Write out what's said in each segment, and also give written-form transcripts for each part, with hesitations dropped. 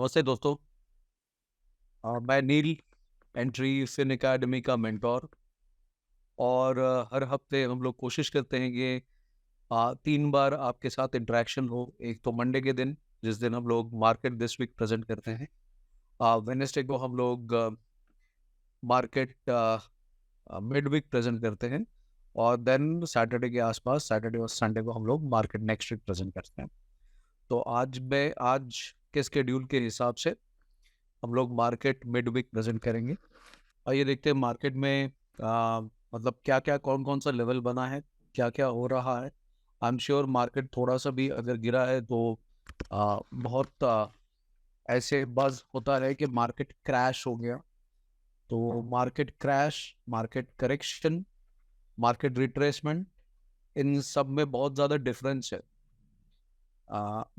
नमस्ते दोस्तों। मैं नील, एंट्री फिन एकेडमी का मेंटोर। और हर हफ्ते हम लोग कोशिश करते हैं कि 3 बार आपके साथ इंटरेक्शन हो। एक तो मंडे के दिन, जिस दिन हम लोग मार्केट दिस वीक प्रेजेंट करते हैं। वेडनेसडे को हम लोग मार्केट मिड वीक प्रेजेंट करते हैं। और देन सैटरडे के आसपास, सैटरडे और संडे को हम लोग मार्केट नेक्स्ट वीक प्रेजेंट करते हैं। तो आज के स्केड्यूल के हिसाब से हम लोग मार्केट मिड वीक प्रेजेंट करेंगे। आइए देखते हैं मार्केट में मतलब क्या क्या कौन कौन सा लेवल बना है, क्या क्या हो रहा है। आई एम श्योर मार्केट थोड़ा सा भी अगर गिरा है तो बहुत ऐसे बज होता है कि मार्केट क्रैश हो गया। तो market crash, market correction, market retracement, इन सब में बहुत ज़्यादा डिफरेंस है।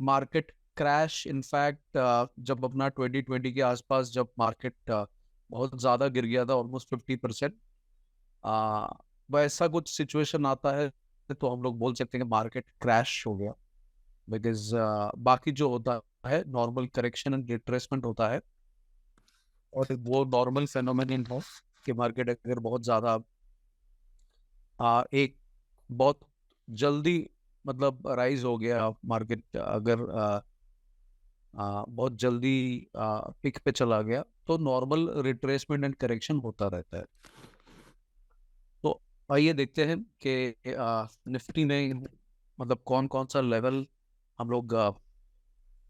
मार्केट क्रैश इनफैक्ट जब अपना 2020 के आसपास जब मार्केट बहुत ज़्यादा गिर गया था, ऑलमोस्ट 50%, वैसा कुछ सिचुएशन आता है तो हम लोग बोल सकते हैं कि मार्केट क्रैश हो गया। बिकॉज बाकी जो होता है नॉर्मल करेक्शन एंड रिट्रेसमेंट होता है, और वो नॉर्मल फेनोमेनन है कि मार्केट अगर बहुत ज़्यादा एक बहुत जल्दी मतलब राइज हो गया, मार्केट अगर बहुत जल्दी पिक पे चला गया, तो नॉर्मल रिट्रेसमेंट एंड करेक्शन होता रहता है। तो आइए देखते हैं कि निफ्टी में मतलब कौन कौन सा लेवल हम लोग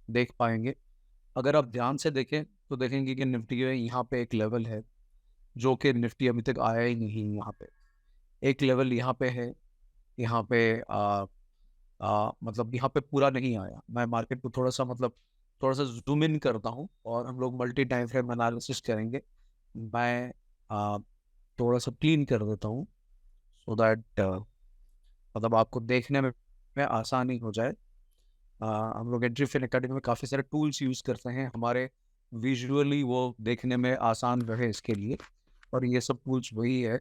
देख पाएंगे। अगर आप ध्यान से देखें तो देखेंगे कि निफ्टी में यहाँ पे एक लेवल है जो कि निफ्टी अभी तक आया ही नहीं। यहाँ पे एक लेवल यहाँ पे है, यहाँ पे मतलब यहाँ पे पूरा नहीं आया। मैं मार्केट को थोड़ा सा जूम इन करता हूँ और हम लोग मल्टी टाइम फ्रेम एनालिसिस करेंगे। मैं थोड़ा सा क्लीन कर देता हूँ सो दैट मतलब आपको देखने में आसानी हो जाए। हम लोग एंट्री फिन एकेडमी में काफ़ी सारे टूल्स यूज़ करते हैं हमारे विजुअली वो देखने में आसान रहे इसके लिए। और ये सब टूल्स वही है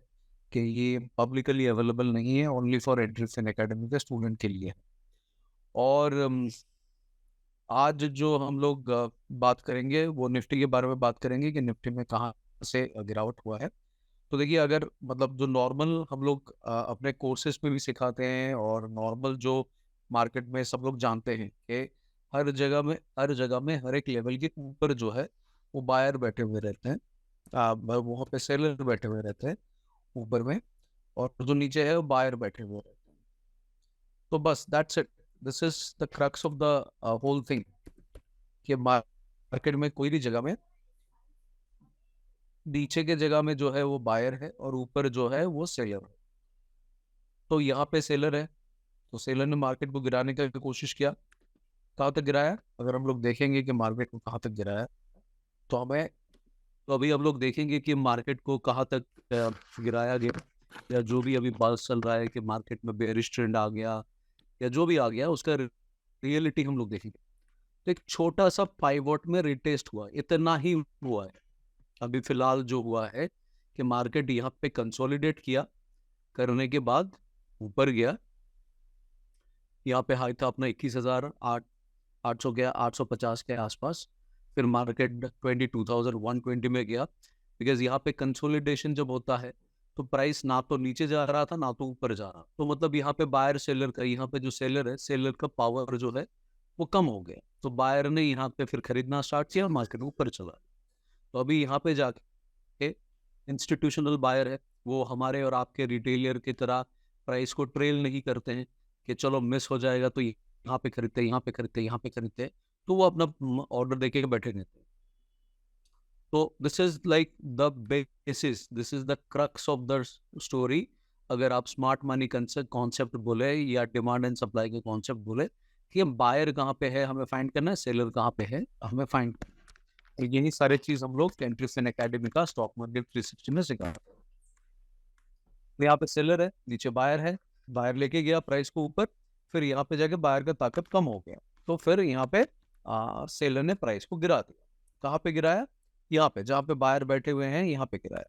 कि ये पब्लिकली अवेलेबल नहीं है, only for entry fin academy के स्टूडेंट के लिए है। और आज जो हम लोग बात करेंगे वो निफ्टी के बारे में बात करेंगे कि निफ्टी में कहाँ से गिरावट हुआ है। तो देखिए, अगर मतलब जो नॉर्मल हम लोग अपने कोर्सेज में भी सिखाते हैं और नॉर्मल जो मार्केट में सब लोग जानते हैं कि हर जगह में हर एक लेवल के ऊपर जो है वो बायर बैठे हुए रहते हैं, वहाँ पे सेलर बैठे हुए रहते हैं ऊपर में, और जो नीचे है वो बायर बैठे हुए रहते हैं। तो बस that's it, this is the crux of the whole thing कि मार्केट में कोई भी जगह में नीचे के जगह में जो है वो बायर है और ऊपर जो है वो सेलर है। तो यहाँ पे सेलर है, तो सेलर ने मार्केट को गिराने का कोशिश किया। कहाँ तक गिराया? अगर हम लोग देखेंगे कि मार्केट को कहाँ तक गिराया, तो हमें तो अभी हम लोग देखेंगे कि मार्केट को कहाँ तक गिराया गया, या जो भी अभी बात चल रहा है कि मार्केट में बेरिश ट्रेंड आ गया या जो भी आ गया उसका रियलिटी हम लोग देखेंगे। तो एक छोटा सा पाइवोट में रिटेस्ट हुआ, इतना ही हुआ है अभी फिलहाल जो हुआ है कि मार्केट यहाँ पे कंसोलिडेट किया, करने के बाद ऊपर गया। यहाँ पे हाई था अपना 21,800 गया, 850 के आसपास। फिर मार्केट 22,120 में गया, बिकॉज यहाँ पे कंसोलिडेशन जब होता है तो प्राइस ना तो नीचे जा रहा था ना तो ऊपर जा रहा। तो मतलब यहाँ पे बायर सेलर का, यहाँ पे जो सेलर है, सेलर का पावर जो है वो कम हो गया। तो बायर ने यहाँ पे फिर खरीदना स्टार्ट किया, मार्केट ऊपर चला। तो अभी यहाँ पे जाके इंस्टीट्यूशनल बायर है, वो हमारे और आपके रिटेलर की तरह प्राइस को ट्रेल नहीं करते हैं कि चलो मिस हो जाएगा तो यहाँ पे खरीदते, यहाँ पे खरीदते, यहाँ पे खरीदते। तो वो अपना ऑर्डर देके बैठे रहते हैं। तो this is like the basis, this is the crux of the story. अगर आप स्मार्ट मनी कॉन्सेप्ट बोले या डिमांड एंड सप्लाई के कॉन्सेप्ट बोले कि बायर कहाँ पे है हमें फाइंड करना है, सेलर कहाँ पे है हमें फाइंड करना है। यही सारे चीज हम लोग एंट्री फिन एकेडमी का स्टॉक मार्केट 360 में सिखाते हैं। तो यहाँ पे सेलर है, नीचे बायर है, बायर लेके गया प्राइस को ऊपर, फिर यहाँ पे जाके बायर का ताकत कम हो गया, तो फिर यहाँ पे सेलर ने प्राइस को गिरा दिया। कहाँ पे गिराया? यहाँ पे जहाँ पे बायर बैठे हुए हैं यहाँ पे गिराया।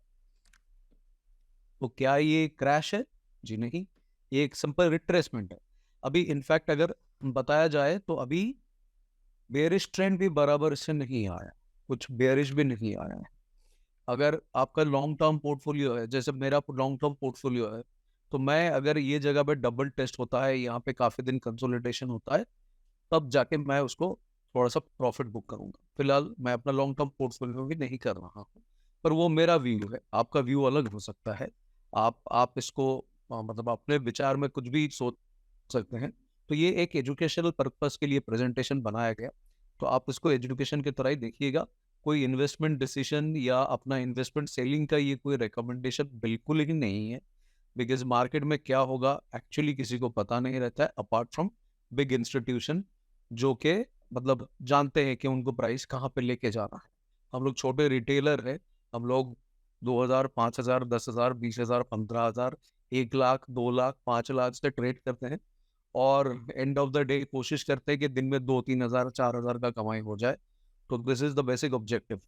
तो क्या ये क्रैश है? जी नहीं, ये एक सिंपल रिट्रेसमेंट है। अभी इनफैक्ट अगर बताया जाए तो अभी बेरिश ट्रेंड भी बराबर से नहीं आया, कुछ बेरिश भी नहीं आया है। अगर आपका लॉन्ग टर्म पोर्टफोलियो है, जैसे मेरा लॉन्ग टर्म पोर्टफोलियो है, तो मैं अगर ये जगह पे डबल टेस्ट होता है, यहाँ पे काफी दिन कंसोलिडेशन होता है, तब जाके मैं उसको थोड़ा सा प्रॉफिट बुक करूंगा। फिलहाल मैं अपना लॉन्ग टर्म पोर्टफोलियो भी नहीं कर रहा हूँ, पर वो मेरा व्यू है, आपका व्यू अलग हो सकता है। आप इसको मतलब अपने विचार में कुछ भी सोच सकते हैं। तो ये एक एजुकेशनल पर्पस के लिए प्रेजेंटेशन बनाया गया, तो आप इसको एजुकेशन की तरह ही देखिएगा। कोई इन्वेस्टमेंट डिसीजन या अपना इन्वेस्टमेंट सेलिंग का ये कोई रिकमेंडेशन बिल्कुल ही नहीं है। बिकॉज मार्केट में क्या होगा एक्चुअली किसी को पता नहीं रहता है, अपार्ट फ्रॉम बिग इंस्टीट्यूशन जो के मतलब जानते हैं कि उनको प्राइस कहाँ पे लेके जाना है। हम लोग छोटे रिटेलर हैं, हम लोग 2,000, 5,000, 10,000, 20,000, 15,000, 1 लाख, 2 लाख, 5 लाख से ट्रेड करते हैं, और एंड ऑफ द डे कोशिश करते हैं कि दिन में 2-3 हजार, 4 हजार का कमाई हो जाए। तो this is the basic objective.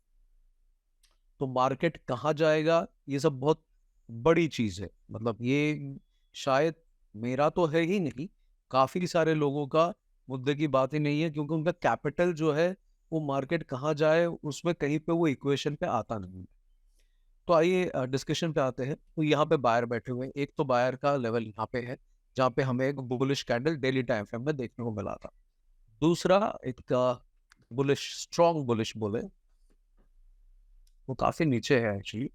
तो मार्केट कहाँ जाएगा ये सब बहुत बड़ी चीज है, मतलब ये शायद मेरा तो है ही नहीं, काफी सारे लोगों का मुद्दे की बात ही नहीं है, क्योंकि उनका कैपिटल जो है वो मार्केट कहाँ जाए उसमें कहीं पे वो इक्वेशन पे आता नहीं है। तो आइए डिस्कशन पे आते हैं। तो यहाँ पे बायर बैठे हुए हैं, एक तो बायर का लेवल यहाँ पे है जहाँ पे हमें एक bullish candle daily time frame में देखने को मिला था। दूसरा एक बुलिश, स्ट्रॉन्ग बुलिश बोले, वो काफी नीचे है एक्चुअली।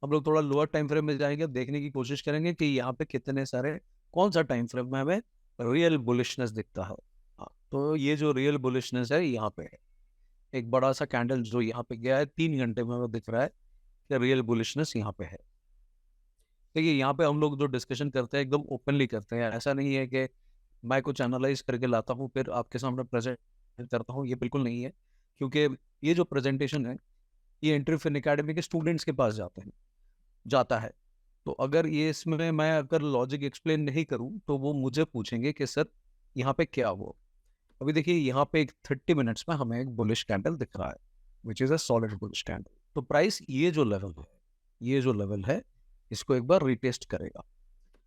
हम लोग थोड़ा लोअर टाइम फ्रेम में जाएंगे, देखने की कोशिश करेंगे कि यहाँ पे कितने सारे, कौन सा टाइम फ्रेम में हमें रियल बुलिशनेस दिखता है। हाँ, तो ये जो रियल बुलिशनेस है यहाँ पे है, एक बड़ा सा कैंडल जो यहाँ पे गया है 3 घंटे में, वो दिख रहा है कि रियल बुलिशनेस यहाँ पे है। देखिए यहाँ पे हम लोग जो डिस्कशन करते हैं एकदम ओपनली करते हैं, ऐसा नहीं है कि मैं कुछ एनालाइज करके लाता हूँ फिर आपके सामने प्रेजेंट करता हूँ, ये बिल्कुल नहीं है। क्योंकि ये जो प्रेजेंटेशन है ये एंट्री फिन एकेडमी के स्टूडेंट्स के पास जाता है। तो अगर ये इसमें मैं अगर लॉजिक एक्सप्लेन नहीं करूं तो वो मुझे पूछेंगे कि सर यहाँ पे क्या हुआ। अभी देखिए यहाँ पे एक 30 मिनट्स में हमें एक बुलिश कैंडल दिख रहा है, which is a solid bullish candle. तो प्राइस ये जो लेवल है, ये जो लेवल है, इसको एक बार रिटेस्ट करेगा।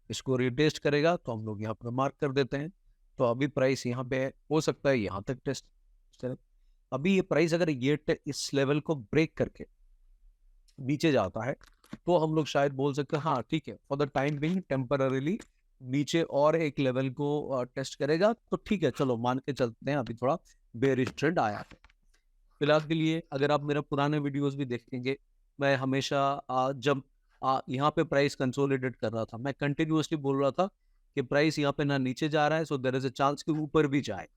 इसको रिटेस्ट करेगा तो हम लोग यहाँ पर मार्क कर देते हैं। तो अभी प्राइस यहाँ पे है, हो सकता है यहाँ तक टेस्ट करे। अभी ये प्राइस अगर ये इस लेवल को ब्रेक करके नीचे जाता है तो हम लोग शायद बोल सकते हैं हाँ ठीक है, for the time being temporarily नीचे और एक लेवल को टेस्ट करेगा, तो ठीक है चलो मान के चलते हैं, अभी थोड़ा बेरिश ट्रेंड आया है। फिलहाल के लिए अगर आप मेरा पुराने वीडियोस भी देखेंगे, मैं हमेशा जब यहाँ पे प्राइस कंसोलिडेट कर रहा था, मैं कंटिन्यूअसली बोल रहा था कि प्राइस यहाँ पे ना नीचे जा रहा है, so there is a chance कि ऊपर भी जाए।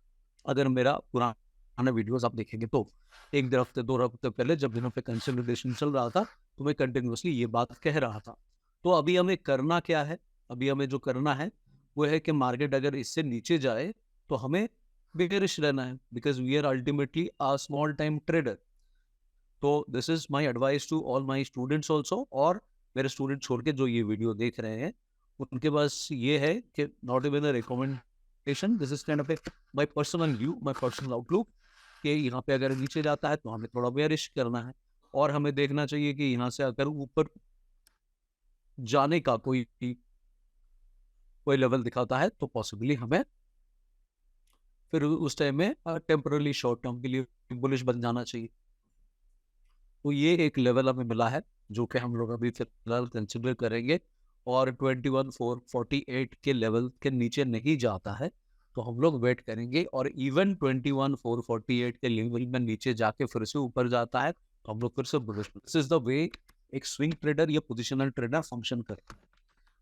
अगर मेरा पुराना वीडियोस आप देखेंगे तो 1 हफ्ते 2 हफ्ते पहले जब यहाँ पे कंसोलिडेशन चल रहा था तो मैं कंटिन्यूअसली ये बात कह रहा था। तो अभी हमें करना क्या है, अभी हमें जो करना है वो है कि मार्केट अगर इससे नीचे जाए तो हमें बेरिश रहना है, because we are ultimately a small time trader. तो this is my advice to all my students also, और मेरे स्टूडेंट छोड़ के जो ये वीडियो देख रहे हैं उनके पास ये है कि not even a recommendation, this is kind of my personal view, my personal outlook, कि यहाँ पे अगर नीचे जाता है तो हमें थोड़ा बेरिश करना है, और हमें देखना चाहिए कि यहाँ से अगर ऊपर जाने का कोई कोई लेवल दिखाता है तो पॉसिबली हमें फिर उस टाइम में टेम्पररी शॉर्ट टर्म के लिए बुलिश बन जाना चाहिए। तो ये एक लेवल हमें मिला है जो कि हम लोग अभी फिलहाल कंसिडर करेंगे, और 21,448 के लेवल के नीचे नहीं जाता है तो हम लोग वेट करेंगे, और इवन 21,448 के लेवल में नीचे जाके फिर से ऊपर जाता है तो हम लोग फिर से bullish. This is the way एक स्विंग ट्रेडर या पोजिशनल ट्रेडर फंक्शन करता है।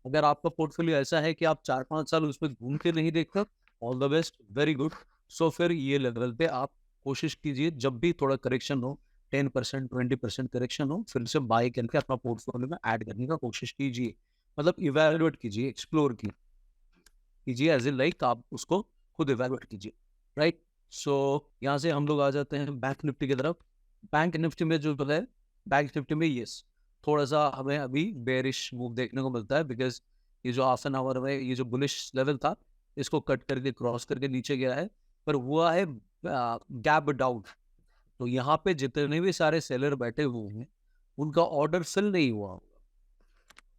अगर आपका पोर्टफोलियो ऐसा है कि आप 4-5 साल उसमें घूम के नहीं देखते, all the best, very good. So फिर ये लेवल पे आप कोशिश कीजिए जब भी थोड़ा करेक्शन हो, 10% 20% करेक्शन हो, फिर से बाय करके अपना पोर्टफोलियो में ऐड करने का कोशिश कीजिए। मतलब इवेलुएट कीजिए, एक्सप्लोर कीजिए, एज इन लाइक आप उसको खुद इवेलुएट कीजिए, राइट। सो यहाँ से हम लोग आ जाते हैं बैंक निफ्टी की तरफ। बैंक निफ्टी में जो है, बैंक निफ्टी में यस थोड़ा सा हमें अभी बेरिश मूव देखने को मिलता है, बिकॉज ये जो हाफ एन आवर में ये जो बुलिश लेवल था इसको कट करके क्रॉस करके नीचे गया है, पर हुआ है गैप डाउन। तो यहाँ पे जितने भी सारे सेलर बैठे हुए हैं उनका ऑर्डर फिल नहीं हुआ होगा।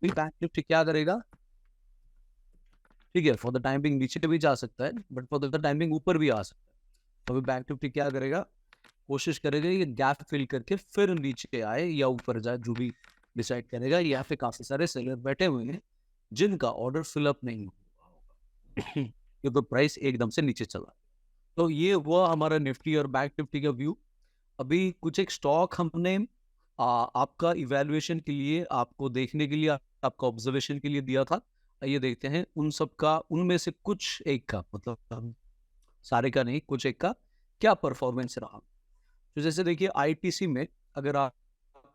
बैंक निफ्टी क्या करेगा, ठीक है, फॉर द टाइमिंग नीचे भी जा सकता है, बट फॉर द टाइमिंग ऊपर भी आ सकता है। अभी बैंक निफ्टी क्या करेगा, कोशिश करेगा ये गैप फिल करके फिर नीचे आए या ऊपर जाए, जो भी डिसाइड करेगा। यहाँ पे काफी सारे सेलर बैठे हुए हैं जिनका ऑर्डर फिलअप नहीं हुआ क्योंकि प्राइस एकदम से नीचे चला। तो ये हुआ हमारा निफ्टी और बैंक निफ्टी का व्यू। अभी कुछ एक स्टॉक हमने आपका इवैल्यूएशन के लिए, आपको देखने के लिए, आपका ऑब्जर्वेशन के लिए दिया था। ये देखते हैं उन सब का, उनमें से कुछ एक का, मतलब सारे का नहीं, कुछ एक का क्या परफॉर्मेंस रहा। तो जैसे देखिए आईटीसी में, अगर आप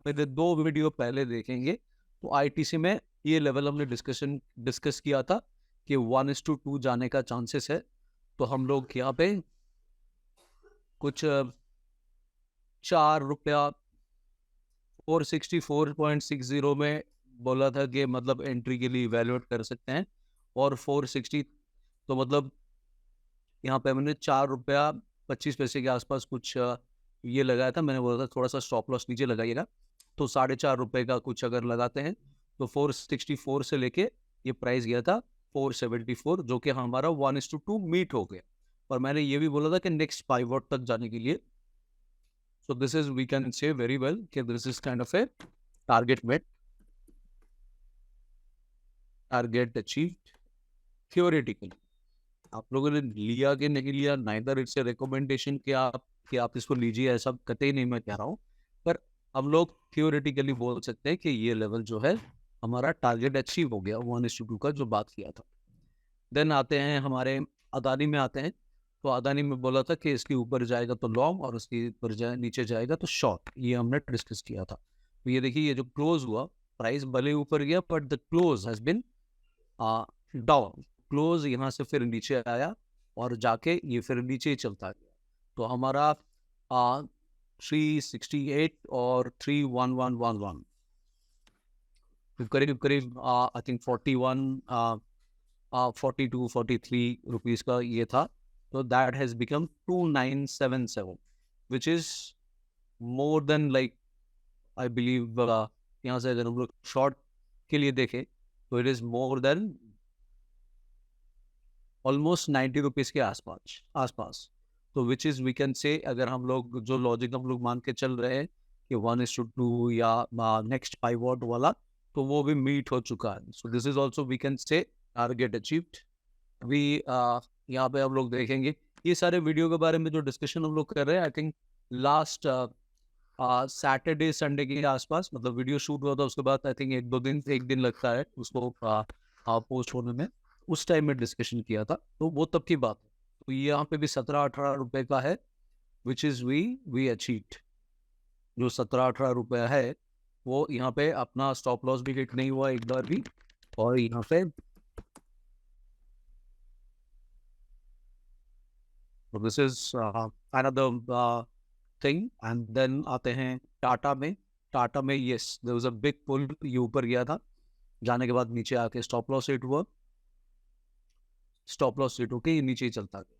मेरे 2 वीडियो पहले देखेंगे तो आईटीसी में ये लेवल हमने डिस्कस किया था कि 1:2 जाने का चांसेस है। तो हम लोग यहाँ पे कुछ 4 रुपया 464.60 में बोला था कि मतलब एंट्री के लिए इवेल्युएट कर सकते हैं, और 460, तो मतलब यहाँ पे मैंने 4 रुपया 25 पैसे के आसपास कुछ ये लगाया था। मैंने बोला था थोड़ा सा स्टॉप लॉस नीचे लगाइएगा, तो 4.5 रुपए का कुछ अगर लगाते हैं तो 464 से लेके ये प्राइस गया था 474, जो कि हमारा 1:2 मीट हो गया। और मैंने ये भी बोला था कि नेक्स्ट पाइवट तक जाने के लिए, so this is, we can say very well कि this is kind of a target met, target achieved theoretically। आप लोगों ने लिया कि नहीं लिया, नाइदर इट्स ए रिकमेंडेशन कि आप इसको लीजिए, ऐसा कतई नहीं मैं कह रहा हूँ, पर हम लोग थियोरेटिकली बोल सकते हैं कि ये लेवल जो है हमारा टारगेट अचीव हो गया 1:2 का जो बात किया था। देन आते हैं हमारे अदानी में आते हैं। तो अदानी में बोला था कि इसके ऊपर जाएगा तो लॉन्ग और इसके ऊपर नीचे जाएगा तो शॉर्ट, ये हमने डिस्कस किया था। तो ये देखिए, ये जो क्लोज हुआ, प्राइस भले ऊपर गया but the close has been down. Close यहाँ से फिर नीचे आया और जाके ये फिर नीचे ही चलता गया। तो हमारा 368 और 31111 करीब करीब आई थिंक 42-43 रुपीज का ये था। तो that has become 2977, which is more than like, I believe यहाँ से अगर हम लोग शॉर्ट के लिए देखें तो it is more than almost 90 rupees के आसपास। तो विच इज, वी कैन से, अगर हम लोग जो लॉजिक हम लोग मान के चल रहे हैं कि 1:2 या नेक्स्ट पाइवट वाला, तो वो भी मीट हो चुका है। So this is also, we can say, target achieved. अभी यहाँ पे हम लोग देखेंगे ये सारे वीडियो के बारे में जो डिस्कशन हम लोग कर रहे हैं, I think last Saturday Sunday के आसपास, मतलब वीडियो शूट हुआ था, उसके बाद आई थिंक एक दिन लगता है उसको पोस्ट होने में, उस टाइम में डिस्कशन किया था। तो वो तब की बात है। तो यहाँ पे भी 17-18 रुपए का है, विच इज वी अचीव्ड। जो 17-18 रुपया है वो यहाँ पे अपना स्टॉप लॉस भी हिट नहीं हुआ एक बार भी, और यहाँ पे this is another thing. And then आते हैं टाटा में। टाटा में yes, there was a big pull, ये ऊपर गया था, जाने के बाद नीचे आके स्टॉप लॉस हिट हुआ, स्टॉप लॉस हिट होके नीचे ही चलता गया।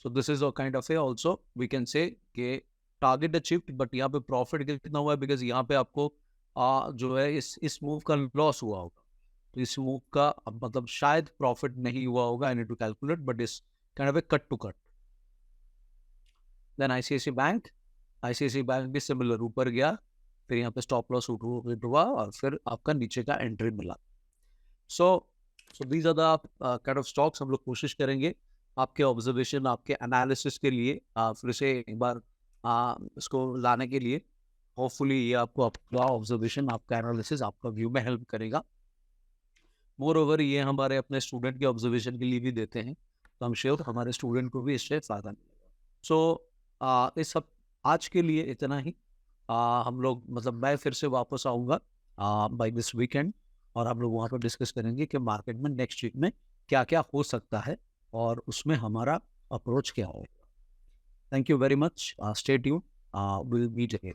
So this is a kind of a also we can say कि टारगेट अचीव्ड, बट यहाँ पे प्रॉफिट कितना हुआ है, बिकॉज यहाँ पे आपको जो है इस मूव का लॉस हुआ होगा। तो इस मूव का मतलब शायद प्रॉफिट नहीं हुआ होगा, I need to calculate, but इस kind of a cut to cut. Then ICICI bank भी सिमिलर ऊपर गया, फिर यहाँ पे स्टॉप लॉस हिट हुआ और फिर आपका नीचे का एंट्री मिला। So these are the kind of stocks. हम लोग कोशिश करेंगे आपके ऑब्जर्वेशन, आपके एनालिसिस के लिए फिर से एक बार इसको लाने के लिए। होपफुली ये आपको आपका ऑब्जर्वेशन, आपका एनालिसिस, आपका व्यू में हेल्प करेगा। मोर ओवर ये हमारे अपने स्टूडेंट के ऑब्जर्वेशन के लिए भी देते हैं, तो हम श्योर हमारे स्टूडेंट को भी इससे फ़ायदा मिलेगा। सो इस सब आज के लिए इतना ही। हम लोग, मतलब मैं फिर से वापस आऊँगा बाय दिस वीकेंड, और हम लोग वहाँ पर डिस्कस करेंगे कि मार्केट में नेक्स्ट वीक में क्या क्या हो सकता है और उसमें हमारा अप्रोच क्या होगा। Thank you very much, stay tuned, will meet again.